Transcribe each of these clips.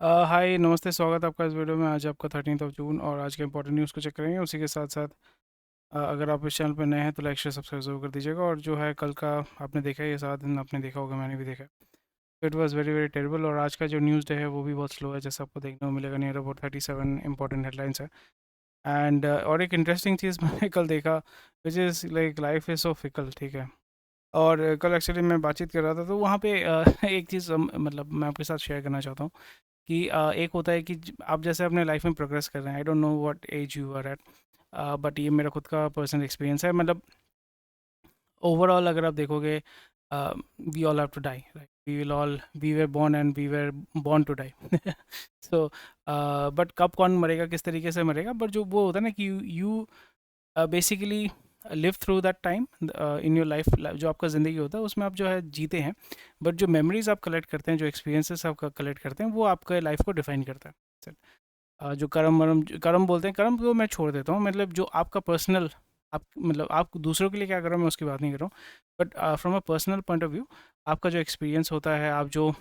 हाय नमस्ते, स्वागत है आपका इस वीडियो में। आज आपका 13 जून और आज के इंपॉर्टेंट न्यूज़ को चेक करेंगे। उसी के साथ साथ अगर आप इस चैनल पर नए हैं तो लाइक शेयर सब्सक्राइब जरूर कर दीजिएगा। और जो है कल का आपने देखा है, ये 7 दिन आपने देखा होगा, मैंने भी देखा। It was very very terrible. और आज का जो न्यूज़ डे है वो भी बहुत स्लो है, जैसे आपको देखने को मिलेगा। नियर अबाउट 37 इंपॉर्टेंट हेडलाइंस है। एंड और एक इंटरेस्टिंग चीज़ मैंने कल देखा, which is like life is so fickle, ठीक है। और कल एक्चुअली मैं बातचीत कर रहा था तो वहाँ पे एक चीज़ मतलब मैं आपके साथ शेयर करना चाहता हूँ कि एक होता है कि आप जैसे अपने लाइफ में प्रोग्रेस कर रहे हैं। I don't know what age you are at, but ये मेरा खुद का पर्सनल एक्सपीरियंस है। मतलब ओवरऑल अगर आप देखोगे, we all have to die, right? We were born and we were born to die. So but कब कौन मरेगा, किस तरीके से मरेगा, बट जो वो होता है ना कि you basically live through that time in your life. जो आपका ज़िंदगी होता है उसमें आप जो है जीते हैं। बट जो मेमोरीज आप कलेक्ट करते हैं, जो एक्सपीरियंसेस आप कलेक्ट करते हैं, वो आपके लाइफ को डिफाइन करता है। सर, जो कर्म बोलते हैं, कर्म को मैं छोड़ देता हूँ। मतलब जो आपका पर्सनल, आप मतलब आप दूसरों के लिए क्या कर रहे हो मैं उसकी बात नहीं कर रहा हूँ, but from a personal point of view, आपका जो एक्सपीरियंस होता है, आप जो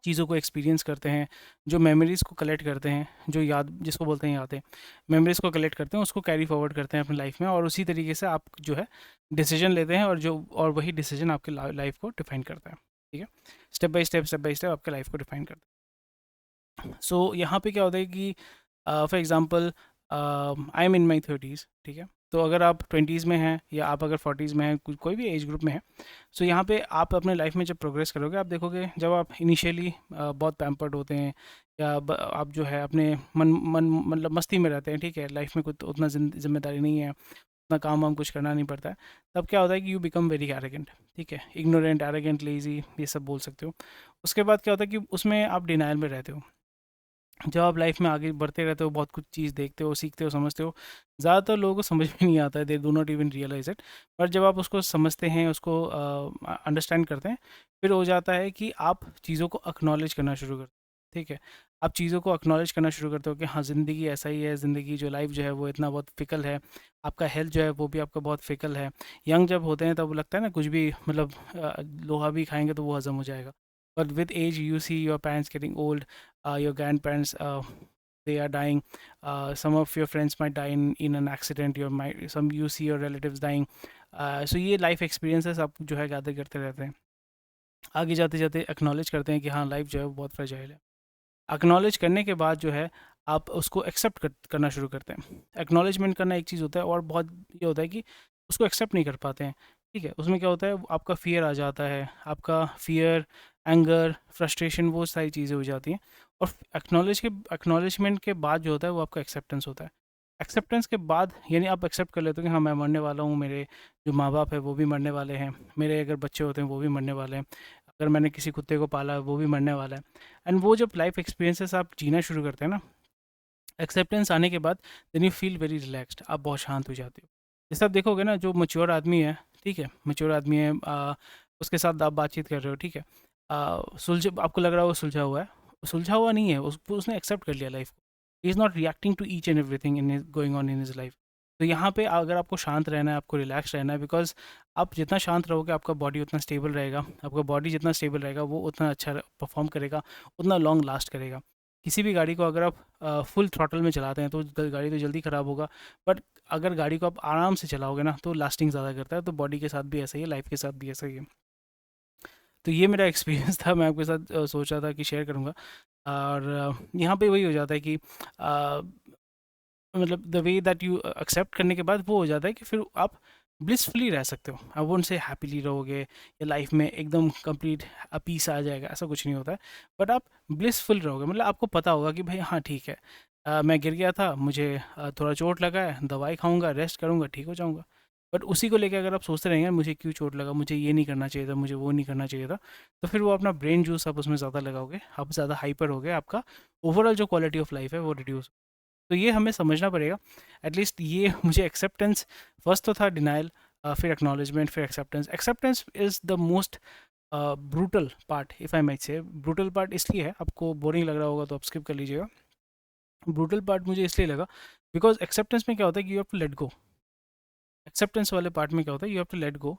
चीज़ों को एक्सपीरियंस करते हैं, जो मेमोरीज़ को कलेक्ट करते हैं, जो याद जिसको बोलते हैं यादें, मेमोरीज़ को कलेक्ट करते हैं, उसको कैरी फॉरवर्ड करते हैं अपनी लाइफ में। और उसी तरीके से आप जो है डिसीजन लेते हैं, और वही डिसीजन आपके लाइफ को डिफाइन करता है। ठीक है, स्टेप बाय स्टेप आपके लाइफ को डिफाइन करता है। सो यहाँ पे क्या होता है कि for example, I am in my 30s, ठीक है। तो अगर आप 20s में हैं या आप अगर 40s में हैं, कोई भी एज ग्रुप में है, सो यहाँ पे आप अपने लाइफ में जब प्रोग्रेस करोगे, आप देखोगे जब आप इनिशियली बहुत पैम्पर्ड होते हैं, या आप जो है अपने मन मन मतलब मस्ती में रहते हैं, ठीक है, लाइफ में कुछ उतना जिम्मेदारी नहीं है, उतना काम वाम कुछ करना नहीं पड़ता है। तब क्या होता है कि यू बिकम वेरी एरोगेंट, ठीक है, इग्नोरेंट, एरोगेंट, लेजी, ये सब बोल सकते हो। उसके बाद क्या होता है कि उसमें आप डिनाइल में रहते हो। जब आप लाइफ में आगे बढ़ते रहते हो, बहुत कुछ चीज़ देखते हो, सीखते हो, समझते हो, ज़्यादातर लोगों को समझ में नहीं आता है, they do not even realise it. पर जब आप उसको समझते हैं, उसको अंडरस्टैंड करते हैं, फिर हो जाता है कि आप चीज़ों को एक्नॉलेज करना शुरू करते हैं, ठीक है। आप चीज़ों को एक्नॉलेज करना शुरू करते हो कि हाँ, ज़िंदगी ऐसा ही है, ज़िंदगी जो लाइफ जो है वो इतना बहुत फिकल है। आपका हेल्थ जो है वो भी आपका बहुत फिकल है। यंग जब होते हैं तब लगता है ना, कुछ भी मतलब लोहा भी खाएंगे तो वो हजम हो जाएगा। But with age you see your parents getting old, your grandparents, they are dying. Some of your friends might die in an accident. Some you see your relatives dying. So ये लाइफ एक्सपीरियंसेस आप जो है gather करते रहते हैं। आगे जाते जाते एक्नॉलेज करते हैं कि हाँ, लाइफ जो है वो बहुत फ्रेजाइल है। एक्नॉलेज करने के बाद जो है आप उसको एक्सेप्ट करना शुरू करते हैं। एक्नॉलेजमेंट करना एक चीज़ होता है, और बहुत ये होता है कि उसको एक्सेप्ट नहीं कर पाते हैं, ठीक है। उसमें क्या होता है, आपका फियर आ जाता है, आपका फियर, एंगर, फ्रस्ट्रेशन, वो सारी चीज़ें हो जाती हैं। और एक्नॉलेजमेंट के बाद जो होता है वो आपका एक्सेप्टेंस होता है। एक्सेप्टेंस के बाद यानी आप एक्सेप्ट कर लेते हो कि हाँ, मैं मरने वाला हूँ, मेरे जो माँ बाप है वो भी मरने वाले हैं, मेरे अगर बच्चे होते हैं वो भी मरने वाले हैं, अगर मैंने किसी कुत्ते को पाला है वो भी मरने वाला है। एंड वो जब लाइफ एक्सपीरियंसेस आप जीना शुरू करते हैं ना, एक्सेप्टेंस आने के बाद, then you feel very relaxed, आप बहुत शांत हो जाते हो। जैसे आप देखोगे ना, जो मच्योर आदमी है, ठीक है, मच्योर आदमी है, उसके साथ आप बातचीत कर रहे हो, ठीक है, सुलझ आपको लग रहा है वो सुलझा हुआ है, वो सुलझा हुआ नहीं है, उसने एक्सेप्ट कर लिया लाइफ को। He is not reacting to each and everything in going on in his life. तो यहाँ पे अगर आपको शांत रहना है, आपको रिलैक्स रहना है, बिकॉज आप जितना शांत रहोगे आपका बॉडी उतना स्टेबल रहेगा, आपका बॉडी जितना स्टेबल रहेगा वो उतना अच्छा परफॉर्म करेगा, उतना लॉन्ग लास्ट करेगा। किसी भी गाड़ी को अगर आप फुल थ्रॉटल में चलाते हैं तो गाड़ी तो जल्दी ख़राब होगा, बट अगर गाड़ी को आप आराम से चलाओगे ना तो लास्टिंग ज़्यादा करता है। तो बॉडी के साथ भी ऐसा ही है, लाइफ के साथ भी ऐसा ही है। तो ये मेरा एक्सपीरियंस था, मैं आपके साथ सोच रहा था कि शेयर करूँगा। और यहाँ पे वही हो जाता है कि मतलब the way that you accept करने के बाद वो हो जाता है कि फिर आप ब्लिसफुली रह सकते हो। आई वोंट से हैप्पीली रहोगे या लाइफ में एकदम कंप्लीट पीस आ जाएगा, ऐसा कुछ नहीं होता है। बट आप ब्लिसफुल रहोगे, मतलब आपको पता होगा कि भाई हाँ ठीक है, मैं गिर गया था, मुझे थोड़ा चोट लगा है, दवाई खाऊंगा, रेस्ट करूंगा, ठीक हो जाऊंगा। बट उसी को लेकर अगर आप सोचते रहेंगे मुझे क्यों चोट लगा, मुझे ये नहीं करना चाहिए था, मुझे वो नहीं करना चाहिए था, तो फिर वो अपना ब्रेन जूस आप उसमें ज़्यादा लगाओगे, आप ज़्यादा हाइपर हो गए, आपका ओवरऑल जो क्वालिटी ऑफ लाइफ है वो रिड्यूस। तो ये हमें समझना पड़ेगा। एटलीस्ट ये मुझे एक्सेप्टेंस, फर्स्ट तो था डिनाइल, फिर एक्नॉलेजमेंट, फिर acceptance. Acceptance is the most brutal part, if I might से। ब्रूटल पार्ट इसलिए है, आपको बोरिंग लग रहा होगा तो आप स्किप कर लीजिएगा। ब्रूटल पार्ट मुझे इसलिए लगा बिकॉज एक्सेप्टेंस में क्या होता है कि you have to let go. Acceptance वाले पार्ट में क्या होता है, you have to let go,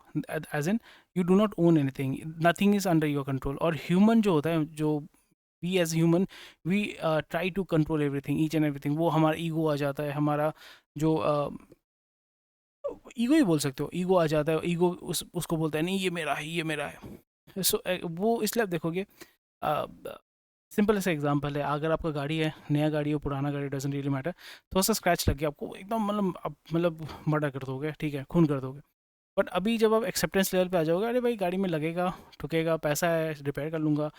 as in you do not own anything, nothing is under your control. और ह्यूमन जो होता है, जो we as human we try to control everything, each and everything. वो हमारा ईगो आ जाता है, हमारा जो ईगो ही बोल सकते हो, ईगो आ जाता है। ईगो उसको बोलता है नहीं ये मेरा है, ये मेरा है। सो वो इसलिए आप देखोगे, सिंपल ऐसा एग्जांपल है, अगर आपका गाड़ी है, नया गाड़ी हो पुराना गाड़ी, डजेंट रियली मैटर, थोड़ा सा स्क्रैच लग गया आपको, एकदम मतलब आप मतलब मर्डर कर दोगे, ठीक है, खून कर दोगे। बट अभी जब आप एक्सेप्टेंस लेवल पे आ जाओगे, अरे भाई गाड़ी में लगेगा, ठुकेगा, पैसा है, रिपेयर कर लूँगा।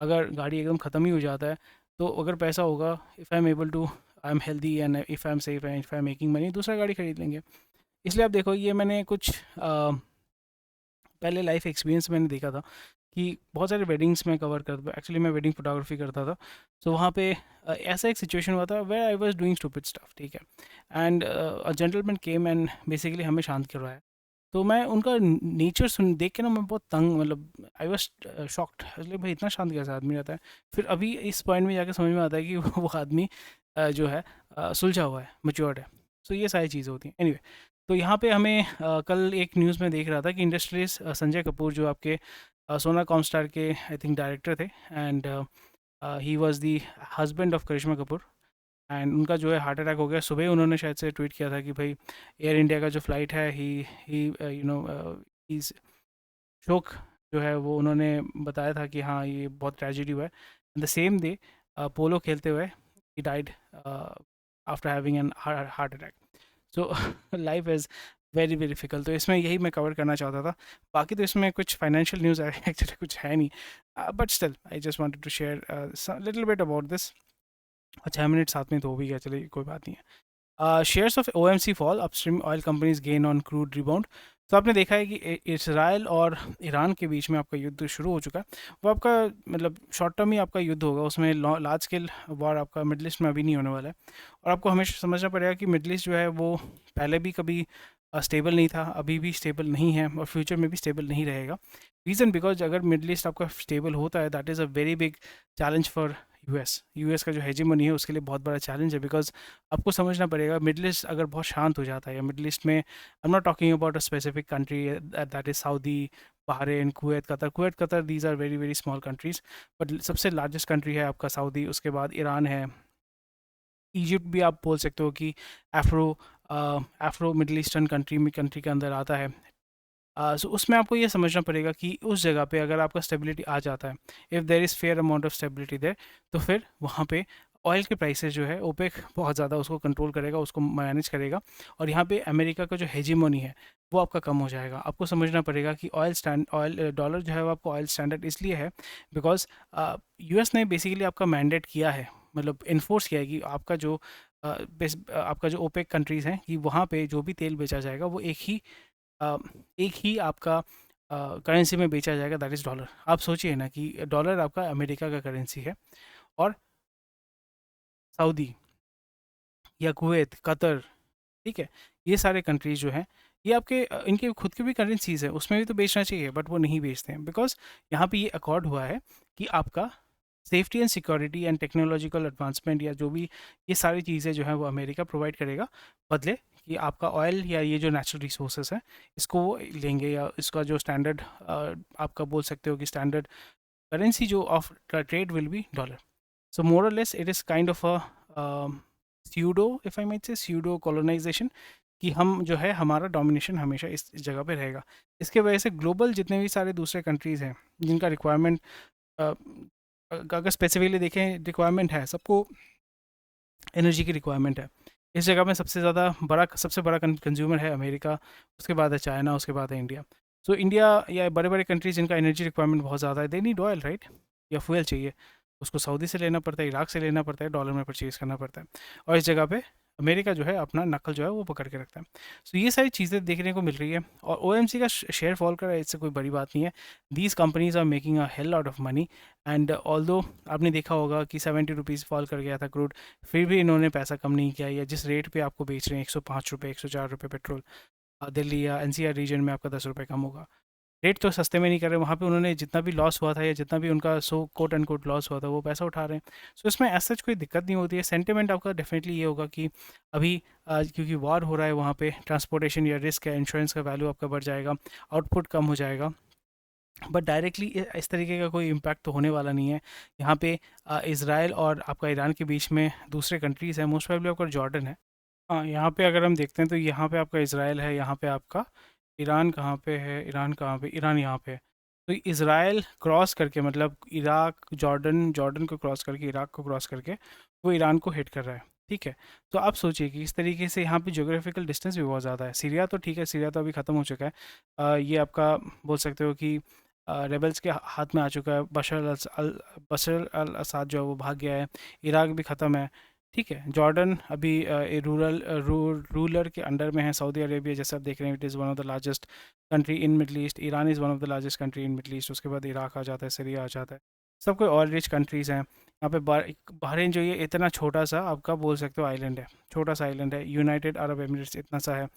अगर गाड़ी एकदम ख़त्म ही हो जाता है, तो अगर पैसा होगा, if I am able to, I am healthy and if I am safe and if I am making money, दूसरा गाड़ी खरीद लेंगे। इसलिए आप देखो, ये मैंने कुछ पहले लाइफ एक्सपीरियंस मैंने देखा था कि बहुत सारे वेडिंग्स में कवर करता, एक्चुअली मैं वेडिंग फोटोग्राफी करता था। सो वहाँ पे ऐसा एक सिचुएशन हुआ था where I was doing stupid stuff, ठीक है, and a gentleman came and basically हमें शांत करवाया। तो मैं उनका नेचर सुन देख के ना, मैं बहुत तंग, मतलब आई वाज शॉक्ड, इसलिए भाई इतना शांत कैसा आदमी रहता है। फिर अभी इस पॉइंट में जाकर समझ में आता है कि वो आदमी जो है सुलझा हुआ है, मैच्योर्ड है। सो ये सारी चीज़ें होती हैं। एनीवे, तो यहाँ पे हमें कल एक न्यूज़ में देख रहा था कि इंडस्ट्रीज संजय कपूर, जो आपके सोना कॉमस्टार के आई थिंक डायरेक्टर थे, and he was the husband of Karisma Kapoor, एंड उनका जो है हार्ट अटैक हो गया। सुबह उन्होंने शायद से ट्वीट किया था कि भाई एयर इंडिया का जो फ़्लाइट है, ही यू नो इस शोक जो है वो उन्होंने बताया था कि हाँ ये बहुत ट्रेजिडी हुआ है। द सेम डे पोलो खेलते हुए he died after having an heart attack. So life is very very difficult. तो इसमें यही मैं कवर करना चाहता था। बाकी तो इसमें कुछ फाइनेंशियल न्यूज़ एक्चुअली कुछ है नहीं, but still I just wanted to share little bit about this. और 6 मिनट 7 मिनट हो भी गया, चलिए कोई बात नहीं है। Shares of OMC fall, upstream oil companies gain on crude rebound. तो आपने देखा है कि इसराइल और ईरान के बीच में आपका युद्ध शुरू हो चुका है। वो आपका मतलब शॉर्ट टर्म ही आपका युद्ध होगा, उसमें लार्ज स्केल वॉर आपका मिडल ईस्ट में अभी नहीं होने वाला है। और आपको हमेशा समझना पड़ेगा कि मिडल ईस्ट जो है वो पहले भी कभी स्टेबल नहीं था, अभी भी स्टेबल नहीं है, और फ्यूचर में भी स्टेबल नहीं रहेगा। रीज़न बिकॉज अगर मिडल ईस्ट आपका स्टेबल होता है, that is a very big challenge for US का जो हेजेमनी है उसके लिए बहुत बड़ा चैलेंज है। बिकॉज आपको समझना पड़ेगा, मिडल ईस्ट अगर बहुत शांत हो जाता है, या मिडल ईस्ट में, I am not talking about a specific country that is Saudi, Bahrain, Kuwait Qatar, these are very very small countries. But सबसे लार्जेस्ट कंट्री है आपका सऊदी, उसके बाद ईरान है, इजिप्ट भी आप बोल सकते हो कि Afro Afro middle eastern country के अंदर आता है। सो उसमें आपको ये समझना पड़ेगा कि उस जगह पे अगर आपका स्टेबिलिटी आ जाता है, if there is fair amount of stability there, तो फिर वहाँ पे ऑयल के प्राइसेस जो है, ओपेक बहुत ज़्यादा उसको कंट्रोल करेगा, उसको मैनेज करेगा। और यहाँ पे अमेरिका का जो हेजिमोनी है वो आपका कम हो जाएगा। आपको समझना पड़ेगा कि ऑयल डॉलर जो है वो आपको ऑयल स्टैंडर्ड इसलिए है बिकॉज यूएस ने बेसिकली आपका मैंडेट किया है, मतलब इन्फोर्स किया है कि आपका जो आपका जो ओपेक कंट्रीज़ हैं, कि वहाँ पे जो भी तेल बेचा जाएगा वो अ, एक ही आपका करेंसी में बेचा जाएगा, दैट इज़ डॉलर। आप सोचिए ना कि डॉलर आपका अमेरिका का करेंसी है, और सऊदी या कुवैत, कतर, ठीक है, ये सारे कंट्रीज़ जो हैं, ये आपके इनके खुद की भी करेंसीज़ है, उसमें भी तो बेचना चाहिए, बट वो नहीं बेचते हैं। बिकॉज़ यहाँ पे ये अकॉर्ड हुआ है कि आपका safety and security and technological advancement, या जो भी ये सारी चीज़ें जो हैं वो अमेरिका प्रोवाइड करेगा, बदले कि आपका ऑयल या ये जो नेचुरल रिसोर्सेज हैं इसको वो लेंगे, या इसका जो स्टैंडर्ड आपका बोल सकते हो कि स्टैंडर्ड करेंसी जो of trade will be dollar. So more और less it is kind of a pseudo, if I might say pseudo colonization, कि हम जो है हमारा डोमिनेशन हमेशा इस जगह पे रहेगा। इसके वजह से ग्लोबल जितने भी सारे दूसरे कंट्रीज़ हैं जिनका रिक्वायरमेंट, अगर स्पेसिफिकली देखें, रिक्वायरमेंट है सबको, एनर्जी की रिक्वायरमेंट है। इस जगह में सबसे बड़ा कंज्यूमर है अमेरिका, उसके बाद है चाइना, उसके बाद है इंडिया। सो इंडिया या बड़े बड़े कंट्रीज जिनका एनर्जी रिक्वायरमेंट बहुत ज़्यादा है, दे नीड ऑयल, राइट, या फ्यूल चाहिए, उसको सऊदी से लेना पड़ता है, इराक से लेना पड़ता है, डॉलर में परचेज़ करना पड़ता है। और इस जगह पे अमेरिका जो है अपना नकल जो है वो पकड़ के रखता है। सो ये सारी चीज़ें देखने को मिल रही है, और ओएमसी का शेयर फॉल कर रहा है, इससे कोई बड़ी बात नहीं है। These companies are making a hell lot of money, and although आपने देखा होगा कि 70 रुपीज़ फॉल कर गया था क्रूड, फिर भी इन्होंने पैसा कम नहीं किया, या जिस रेट पे आपको बेच रहे हैं 105 रुपये, 104 रुपये पेट्रोल, दिल्ली या एनसीआर रीजन में आपका 10 रुपये कम होगा। रेट तो सस्ते में नहीं कर रहे, वहाँ पे उन्होंने जितना भी लॉस हुआ था, या जितना भी उनका सो कोट एंड कोट लॉस हुआ था, वो पैसा उठा रहे हैं। सो इसमें ऐसा कोई दिक्कत नहीं होती है। सेंटिमेंट आपका डेफिनेटली ये होगा कि अभी क्योंकि वॉर हो रहा है वहाँ पे, ट्रांसपोर्टेशन या रिस्क या इंश्योरेंस का वैल्यू आपका बढ़ जाएगा, आउटपुट कम हो जाएगा, बट डायरेक्टली इस तरीके का कोई इम्पैक्ट तो होने वाला नहीं है। यहाँ पे इसराइल और आपका ईरान के बीच में दूसरे कंट्रीज़ हैं, मोस्ट प्रोबेबली आपका जॉर्डन है। हाँ, यहाँ पे अगर हम देखते हैं तो यहाँ पे आपका इसराइल है, यहाँ पे आपका ईरान कहाँ पे है, ईरान कहाँ पे, ईरान यहाँ पे है। तो इसराइल क्रॉस करके मतलब इराक, जॉर्डन, जॉर्डन को क्रॉस करके, इराक को क्रॉस करके वो ईरान को हिट कर रहा है। ठीक है, तो आप सोचिए कि इस तरीके से यहाँ पे ज्योग्राफिकल डिस्टेंस भी बहुत ज़्यादा है। सीरिया तो ठीक है, सीरिया तो अभी ख़त्म हो चुका है। ये आपका बोल सकते हो कि रेबल्स के हाथ में आ चुका है। बशर अल असाद जो है वो भाग गया है। इराक भी ख़त्म है। ठीक है, जॉर्डन अभी रूलर के अंडर में है। सऊदी अरेबिया जैसे आप देख रहे हैं, it is one of the largest country in middle east. Iran is one of the largest country in middle east. उसके बाद इराक आ जाता है, सीरिया आ जाता है। सब कोई और रिच कंट्रीज़ हैं यहाँ पे। बहरीन जो ये इतना छोटा सा आपका बोल सकते हो आइलैंड है, छोटा सा आइलैंड है। यूनाइटेड अरब एमिरेट्स इतना सा है।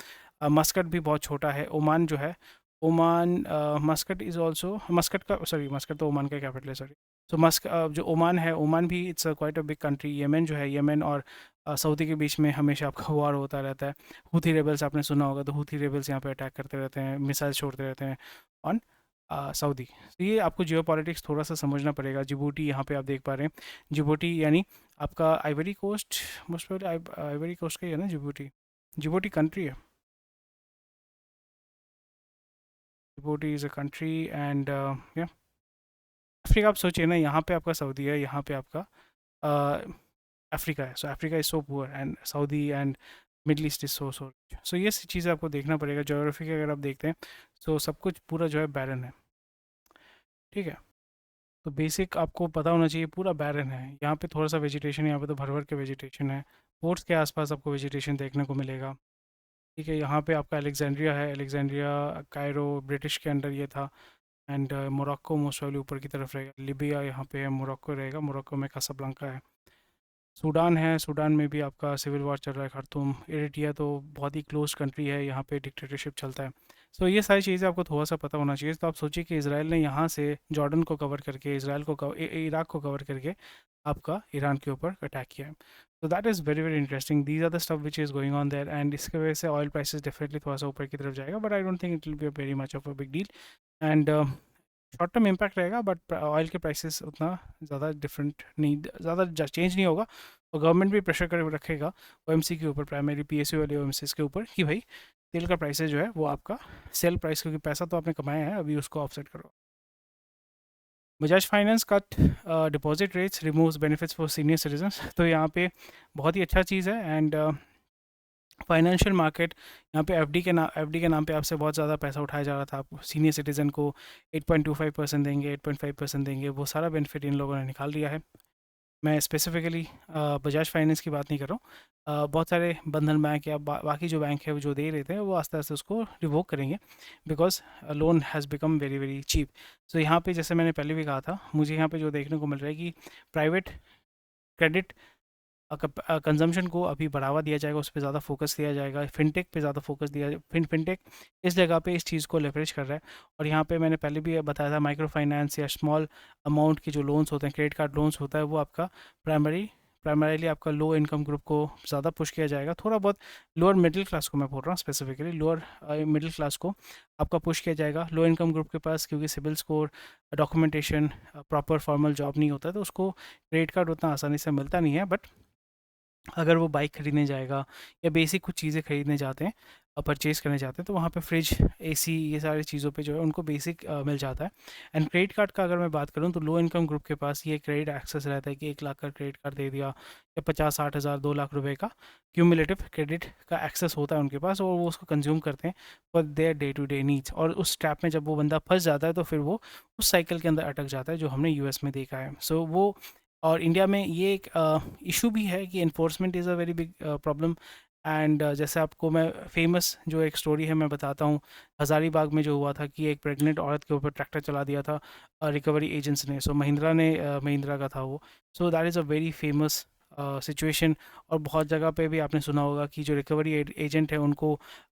मस्कट भी बहुत छोटा है। ओमान जो है, Oman, Muscat is also, Muscat का सॉरी, मस्कट तो ओमान का कैपिटल है, सॉरी। तो जो ओमान है, ओमान भी it's quite a big country. Yemen जो है, येमेन और सऊदी के बीच में हमेशा आपका वार होता रहता है। हूथी रेबल्स आपने सुना होगा, तो हूथी रेबल्स यहाँ पे अटैक करते रहते हैं, मिसाइल छोड़ते रहते हैं ऑन सऊदी। तो ये आपको जियो पॉलिटिक्स थोड़ा सा समझना पड़ेगा। जिबूटी यहाँ पे आप देख पा रहे हैं, जिबूटी यानी आपका Ivory Coast, most probably Ivory Coast का ही है ना जिबूटी। जिबूटी कंट्री है, Djibouti is a country and या अफ्रीका। आप सोचिए ना, यहाँ पे आपका सऊदी है, यहाँ पे आपका अफ्रीका है। So Africa is so poor and Saudi and Middle East is so so. So ये चीज़ें आपको देखना पड़ेगा। ज्योग्राफी के अगर आप देखते हैं तो सब कुछ पूरा जो है बैरन है। ठीक है, तो बेसिक आपको पता होना चाहिए पूरा बैरन है। यहाँ पे थोड़ा सा वेजिटेशन, यहाँ पे तो भर भर के वेजिटेशन है। पोर्ट्स के आसपास आपको वेजिटेशन देखने को मिलेगा। ठीक है, यहाँ पे आपका अलेक्जेंड्रिया है, अलेक्जेंड्रिया कायरो ब्रिटिश के अंडर ये था। एंड मोरक्को मोस्ट वाली ऊपर की तरफ रहेगा। लिबिया यहाँ पे है, मोरक्को रहेगा, मोरक्को में कासाब्लांका है। सूडान है, सूडान में भी आपका सिविल वॉर चल रहा है। खार्तूम, इरिट्रिया तो बहुत ही क्लोज कंट्री है, यहाँ पे डिक्टेटरशिप चलता है। सो ये सारी चीज़ें आपको थोड़ा सा पता होना चाहिए। तो आप सोचिए कि इसराइल ने यहाँ से जॉर्डन को कवर करके, इसराइल को इराक को कवर करके आपका ईरान के ऊपर अटैक किया है। तो that is very very interesting. These are the stuff which is going on there and इसके वजह से ऑयल प्राइसेस डेफिनेटली थोड़ा सा ऊपर की तरफ जाएगा, but I don't think it will be a very much of a big deal. And short term impact रहेगा, बट ऑयल के प्राइसेस उतना ज़्यादा डिफरेंट नहीं, ज़्यादा चेंज नहीं होगा। और गवर्नमेंट भी प्रेशर कर रखेगा ओएमसी के ऊपर, प्राइमरी पीएसयू वाले ओएमसीज के ऊपर, कि भाई तेल का प्राइसेस जो है वो आपका सेल प्राइस, क्योंकि पैसा तो आपने कमाया है, अभी उसको ऑफसेट करो। Bajaj finance cut deposit rates, removes benefits for senior citizens. तो यहाँ पे बहुत ही अच्छा चीज़ है। एंड फाइनेंशियल मार्केट, यहाँ पे एफडी के नाम पे आपसे बहुत ज़्यादा पैसा उठाया जा रहा था। आप सीनियर सिटीज़न को 8.25% देंगे, 8.5% देंगे, वो सारा बेनिफिट इन लोगों ने निकाल लिया है। मैं स्पेसिफिकली बजाज फाइनेंस की बात नहीं कर रहा हूँ। बहुत सारे बंधन बैंक या बाकी जो बैंक है वो जो दे रहे थे, वो आस्ते आस्ते उसको रिवोक करेंगे, because loan has become very very cheap. So यहाँ पे जैसे मैंने पहले भी कहा था, मुझे यहाँ पे जो देखने को मिल रहा है कि प्राइवेट क्रेडिट कंजम्पशन को अभी बढ़ावा दिया जाएगा, उस पर ज़्यादा फोकस दिया जाएगा। फिनटेक पे ज़्यादा फोकस दिया फिनटेक इस जगह पे इस चीज़ को लेवरेज कर रहा है। और यहाँ पे मैंने पहले भी बताया था, माइक्रो फाइनेंस या स्मॉल अमाउंट के जो लोन्स होते हैं, क्रेडिट कार्ड लोन्स होता है, वो आपका प्राइमरीली आपका लो इनकम ग्रुप को ज़्यादा पुश किया जाएगा। थोड़ा बहुत लोअर मिडिल क्लास को मैं बोल रहा हूँ, स्पेसिफिकली लोअर मिडिल क्लास को आपका पुश किया जाएगा। लो इनकम ग्रुप के पास क्योंकि civil score, documentation, proper formal job नहीं होता है, तो उसको क्रेडिट कार्ड उतना आसानी से मिलता नहीं है। बट अगर वो बाइक खरीदने जाएगा या बेसिक कुछ चीज़ें खरीदने जाते हैं, परचेज़ करने जाते हैं, तो वहाँ पे फ्रिज, एसी, ये सारी चीज़ों पे जो है उनको बेसिक मिल जाता है। एंड क्रेडिट कार्ड का अगर मैं बात करूँ, तो लो इनकम ग्रुप के पास ये क्रेडिट एक्सेस रहता है कि 1 लाख का क्रेडिट कार्ड दे दिया, या 50-60 हज़ार, 2 लाख रुपए का क्यूमुलेटिव क्रेडिट का एक्सेस होता है उनके पास, और वो उसको कंज्यूम करते हैं for their day to day needs. और उस ट्रैप में जब वो बंदा फंस जाता है, तो फिर वो उस साइकिल के अंदर अटक जाता है, जो हमने यूएस में देखा है। सो वो, और इंडिया में ये एक इशू भी है कि enforcement is a very big problem. And जैसे आपको मैं फेमस जो एक स्टोरी है मैं बताता हूँ, हज़ारीबाग में जो हुआ था कि एक प्रेग्नेंट औरत के ऊपर ट्रैक्टर चला दिया था रिकवरी एजेंट्स ने। सो महिंद्रा का था वो। सो that is a very famous situation. और बहुत जगह पे भी आपने सुना होगा कि जो रिकवरी एजेंट है उनको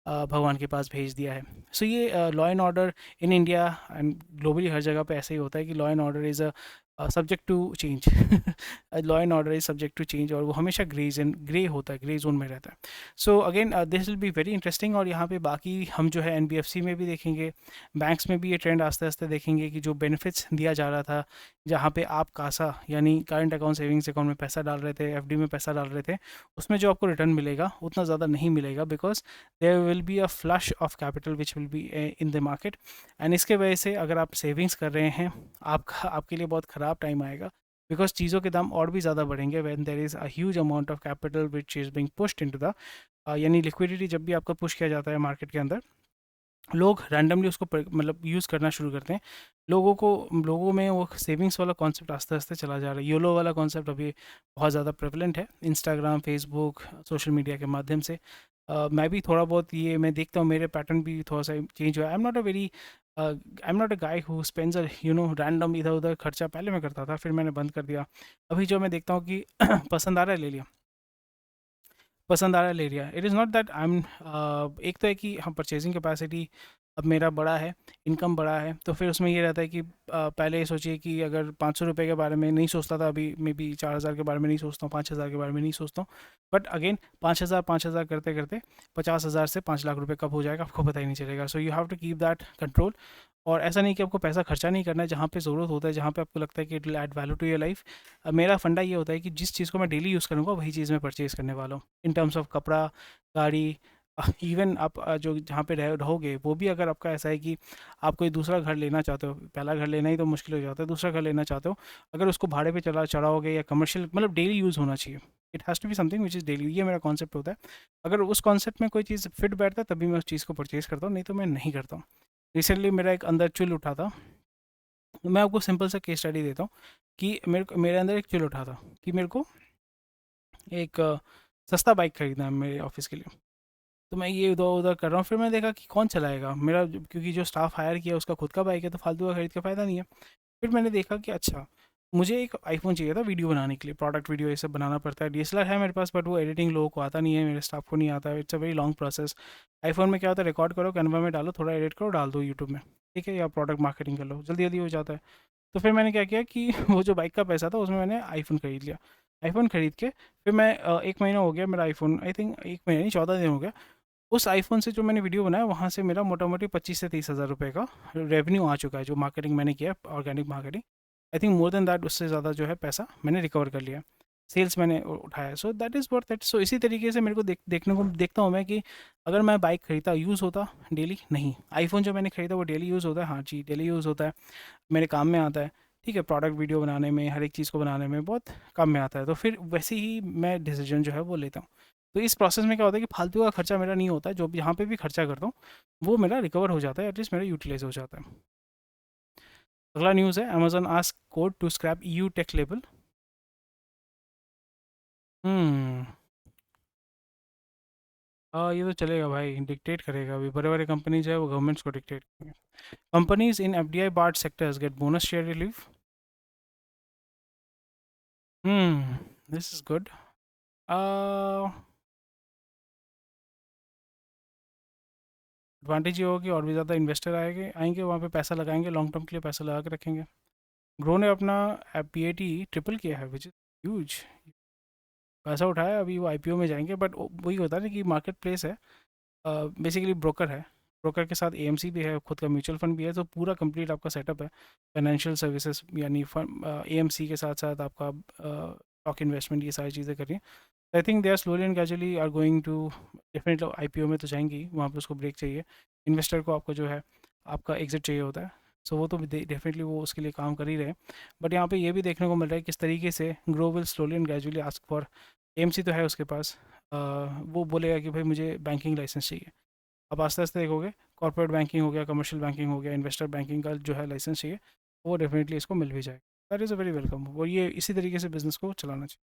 भगवान के पास भेज दिया है। सो ये law and order in India and globally हर जगह पे ऐसे ही होता है कि law and order is a subject to change. Law and order is subject to change, और वो हमेशा ग्रे होता है, ग्रे जोन में रहता है। So again this will be very interesting. और यहाँ पे बाकी हम जो है एनबीएफसी में भी देखेंगे, बैंक्स में भी ये ट्रेंड आस्ते आस्ते देखेंगे कि जो बेनिफिट्स दिया जा रहा था, जहाँ पे आप कासा यानी करंट अकाउंट सेविंग्स अकाउंट में पैसा डाल रहे थे, एफडी में पैसा डाल रहे थे, उसमें जो आपको रिटर्न मिलेगा उतना ज़्यादा नहीं मिलेगा, because there will be a flush of capital which will be in the market. And इसके वजह से अगर आप सेविंग्स कर रहे हैं, आपका आपके लिए बहुत ख़राब टाइम आएगा, बिकॉज चीज़ों के दाम और भी ज़्यादा बढ़ेंगे when there is a huge amount of capital which is being pushed into the, यानी लिक्विडिटी जब भी आपका पुश किया जाता है मार्केट के अंदर, लोग रैंडमली उसको मतलब यूज़ करना शुरू करते हैं। लोगों में वो सेविंग्स वाला कॉन्सेप्ट आस्ते आस्ते चला जा रहा है। योलो वाला कॉन्सेप्ट अभी बहुत ज़्यादा प्रेवलेंट है इंस्टाग्राम, फेसबुक, सोशल मीडिया के माध्यम से। मैं भी थोड़ा बहुत ये मैं देखता हूँ, मेरे पैटर्न भी थोड़ा सा चेंज हुआ है। आई am not a guy who spends random इधर उधर खर्चा। पहले मैं करता था, फिर मैंने बंद कर दिया। अभी जो मैं देखता हूँ कि पसंद आ रहा है, ले लिया, पसंद आ रहा है, ले लिया। It is not that I am, एक तो है कि हम परचेजिंग कैपेसिटी अब मेरा बड़ा है, इनकम बड़ा है, तो फिर उसमें ये रहता है कि पहले ये सोचिए कि अगर 500 रुपये के बारे में नहीं सोचता था, अभी मे बी 4,000 के बारे में नहीं सोचता हूँ, 5,000 के बारे में नहीं सोचता हूँ। बट अगेन 5,000 करते करते 50,000 से 5 लाख रुपये कब हो जाएगा आपको पता ही नहीं चलेगा। So you have to keep that control. और ऐसा नहीं कि आपको पैसा खर्चा नहीं करना है, जहाँ पे ज़रूरत होता है, जहाँ पे आपको लगता है कि it will add value to your life. मेरा फंडा ये होता है कि जिस चीज़ को मैं डेली यूज़ करूँगा वही चीज़ मैं परचेज़ करने वाला हूँ, इन टर्म्स ऑफ कपड़ा, गाड़ी। इवन आप जो जहाँ पे रहोगे, वो भी अगर आपका ऐसा है कि आप कोई दूसरा घर लेना चाहते हो, पहला घर लेना ही तो मुश्किल हो जाता है, दूसरा घर लेना चाहते हो, अगर उसको भाड़े पे चढ़ाओगे या कमर्शियल, मतलब डेली यूज़ होना चाहिए। It has to be something which is daily, ये मेरा कॉन्सेप्ट होता है। अगर उस कॉन्सेप्ट में कोई चीज़ फिट बैठता है तभी मैं उस चीज़ को परचेज़ करता हूँ, नहीं तो मैं नहीं करता हूँ। रिसेंटली मेरा एक अंदर चुल उठा था। मैं आपको सिंपल सा केस स्टडी देता हूँ कि मेरे अंदर एक चुल उठा था कि मेरे को एक सस्ता बाइक खरीदना है मेरे ऑफिस के लिए। तो मैं ये इधर उधर कर रहा हूँ, फिर मैंने देखा कि कौन चलाएगा मेरा, क्योंकि जो स्टाफ हायर किया उसका खुद का बाइक है, तो फालतू का खरीद के फ़ायदा नहीं है। फिर मैंने देखा कि अच्छा, मुझे एक आईफ़ोन चाहिए था वीडियो बनाने के लिए, प्रोडक्ट वीडियो ये सब बनाना पड़ता है। डीएसएलआर है मेरे पास, बट वो एडिटिंग लोगों को आता नहीं है, मेरे स्टाफ को नहीं आता है, it's a very long process. IPhone में क्या होता है, रिकॉर्ड करो, कैनवा में डालो, थोड़ा एडिट करो, डाल दो यूट्यूब में, ठीक है, या प्रोडक्ट मार्केटिंग कर लो, जल्दी जल्दी हो जाता है। तो फिर मैंने क्या किया कि वो जो बाइक का पैसा था उसमें मैंने आईफ़ोन खरीद लिया। आईफ़ोन खरीद के फिर मैं 1 महीना हो गया मेरा आईफ़ोन, आई थिंक 1 महीना नहीं, 14 दिन हो गया। उस आईफ़ोन से जो मैंने वीडियो बनाया, वहाँ से मेरा मोटा-मोटी 25 से 30 हज़ार रुपए का रेवेन्यू आ चुका है, जो मार्केटिंग मैंने किया, organic marketing. I think more than that, उससे ज़्यादा जो है पैसा मैंने रिकवर कर लिया। सेल्स मैंने उठाया। So that is worth it. So इसी तरीके से मेरे को देखने को देखता हूँ मैं कि अगर मैं बाइक खरीदता, यूज़ होता डेली नहीं। आईफ़ोन जो मैंने खरीदा वो डेली यूज़ होता है, हाँ जी, डेली यूज़ होता है, मेरे काम में आता है, ठीक है, प्रोडक्ट वीडियो बनाने में, हर एक चीज़ को बनाने में बहुत काम में आता है, तो फिर वैसे ही मैं डिसीजन जो है वो लेता हूँ। तो इस प्रोसेस में क्या होता है कि फालतू का खर्चा मेरा नहीं होता है, जो भी जहाँ पे भी खर्चा करता हूँ वो मेरा रिकवर हो जाता है, एटलीस्ट मेरा यूटिलाइज हो जाता है। अगला न्यूज़ है, Amazon ask court to scrap EU tech label. Hmm. ये तो चलेगा भाई, डिक्टेट करेगा अभी, बड़े बड़े कंपनीज है वो गवर्नमेंट्स को डिक्टेट करेंगे। Companies in FDI barred sectors get bonus share relief. Hmm, this is good. Advantage ये होगा कि और भी ज़्यादा इन्वेस्टर आएंगे आएंगे वहाँ पे, पैसा लगाएंगे, लॉन्ग टर्म के लिए पैसा लगा के रखेंगे। ग्रो ने अपना पीएटी ट्रिपल किया है, विच इज़ ह्यूज। पैसा उठाया, अभी वो आईपीओ में जाएंगे, बट वही होता है ना कि मार्केट प्लेस है, बेसिकली ब्रोकर है। ब्रोकर के साथ एएमसी भी है, खुद का म्यूचुअल फंड भी है, तो पूरा कंप्लीट आपका सेटअप है फाइनेंशियल सर्विसेज, यानी एएमसी के साथ साथ आपका स्टॉक इन्वेस्टमेंट, ये सारी चीज़ें कर रही हैं। I think they are slowly and gradually are going to, definitely IPO में तो जाएंगी, वहाँ पे उसको ब्रेक चाहिए, इन्वेस्टर को आपका जो है आपका एग्जिट चाहिए होता है। सो वो तो डेफिनेटली वो उसके लिए काम कर ही रहे हैं। बट यहाँ पे ये भी देखने को मिल रहा है किस तरीके से grow will slowly and gradually ask for, AMC तो है उसके पास, वो बोलेगा कि भाई मुझे बैंकिंग लाइसेंस चाहिए। अब आस्ते आस्ते देखोगे, कॉर्पोरेट बैंकिंग हो गया, कमर्शियल बैंकिंग हो गया, इन्वेस्टर बैंकिंग का जो है लाइसेंस चाहिए, वो डेफिनेटली इसको मिल भी जाएगा। That is a very welcome, और ये इसी तरीके से बिजनेस को चलाना चाहिए।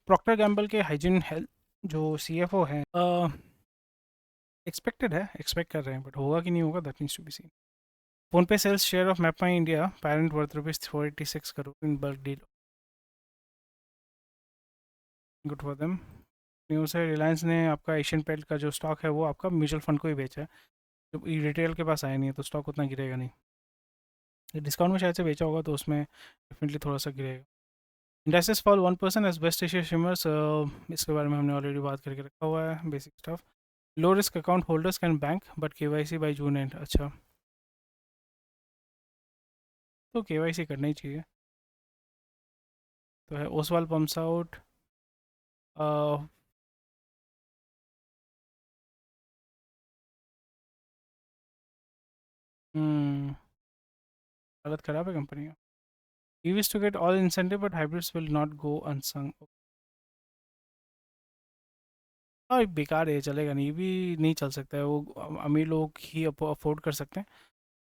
प्रॉक्टर गैम्बल के हाइजीन हेल्थ जो सीएफओ हैं, एक्सपेक्टेड है, एक्सपेक्ट कर रहे हैं, बट होगा कि नहीं होगा, that needs to be seen. PhonePe sales share of MapmyIndia parent worth ₹486 crore in bulk deal, good for them. News है, रिलायंस ने आपका एशियन पेंट का जो स्टॉक है वो आपका म्यूचुअल फंड को ही बेचा है। जब रिटेल के पास आया नहीं है तो स्टॉक उतना गिरेगा नहीं। डिस्काउंट में शायद से बेचा होगा तो उसमें डेफिनेटली थोड़ा सा गिरेगा। Indexes fall 1% as best Asia shimmers, इसके बारे में हमने ऑलरेडी बात करके रखा हुआ है, basic stuff. Low risk account holders can bank but KYC by June and. अच्छा, तो केवाईसी करना ही चाहिए। तो है ओसवाल पम्प्स आउट। हालत ख़राब है कंपनी का। EVs to get all incentive but hybrids will not go unsung। हाँ, बेकार है, चलेगा नहीं, ईवी नहीं चल सकता है, वो अमीर लोग ही अफोर्ड कर सकते हैं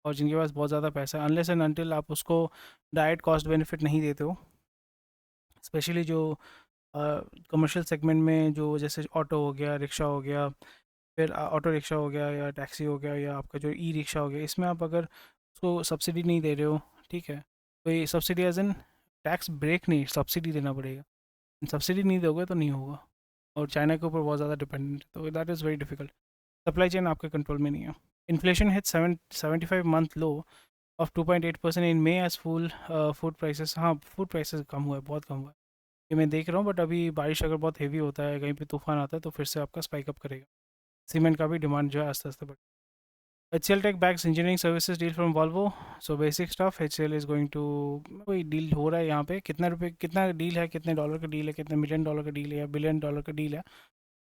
और जिनके पास बहुत ज़्यादा पैसा है, अनलेस एंड अनटिल आप उसको डायरेक्ट कॉस्ट बेनिफिट नहीं देते हो। स्पेशली जो कमर्शियल सेगमेंट में, जो जैसे ऑटो हो गया, रिक्शा हो गया, फिर ऑटो रिक्शा हो गया या टैक्सी हो गया या आपका जो ई रिक्शा हो गया, इसमें आप अगर उसको सब्सिडी नहीं दे रहे हो, ठीक है, तो ये subsidy as in tax break नहीं, सब्सिडी देना पड़ेगा। सब्सिडी नहीं दोगे तो नहीं होगा, और चाइना के ऊपर बहुत ज़्यादा डिपेंडेंट है, तो that is very difficult. Supply chain आपके कंट्रोल में नहीं है। Inflation hit 75 month low of 2.8% in May as fuel food prices. हाँ, फूड प्राइसेस कम हुआ है, बहुत कम हुआ है, ये मैं देख रहा हूँ, बट अभी बारिश अगर बहुत हेवी होता है, कहीं पे तूफान आता है, तो फिर से आपका स्पाइक अप करेगा। सीमेंट का भी डिमांड जो है आस्ते आस्ते बढ़। HCL tech bags engineering services deal from Volvo. So basic stuff, HCL is going to, कोई डील हो रहा है यहाँ पे, कितना रुपये, कितना डील है, कितने डॉलर का डील है, कितने मिलियन डॉलर का डील है या बिलियन डॉलर का डील है,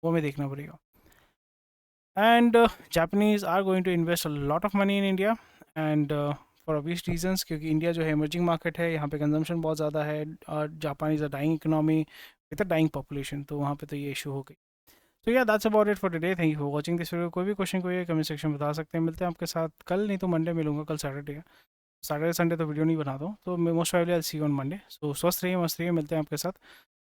वो हमें देखना पड़ेगा। And Japanese are going to invest a lot of money in India and for obvious reasons, क्योंकि इंडिया जो है इमर्जिंग मार्केट है, यहाँ पे कंजम्पशन बहुत ज़्यादा है, और Japan is a dying economy with a dying population, तो वहाँ पे तो ये इशू हो गई। तो या that's about it for today, thank you for watching this video. कोई भी क्वेश्चन कोई कमेंट सेक्शन में बता सकते हैं। मिलते हैं आपके साथ कल, नहीं तो मंडे मिलूंगा, कल सैटरडे है, सैटरडे संडे तो वीडियो नहीं बनाता हूँ, तो मैं most probably I see on Monday. So स्वस्थ रहिए, मस्त रहिए, मिलते हैं आपके साथ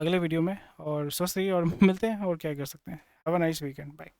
अगले वीडियो में, और स्वस्थ रहिए और मिलते हैं, और क्या कर सकते हैं। Have a nice weekend, bye.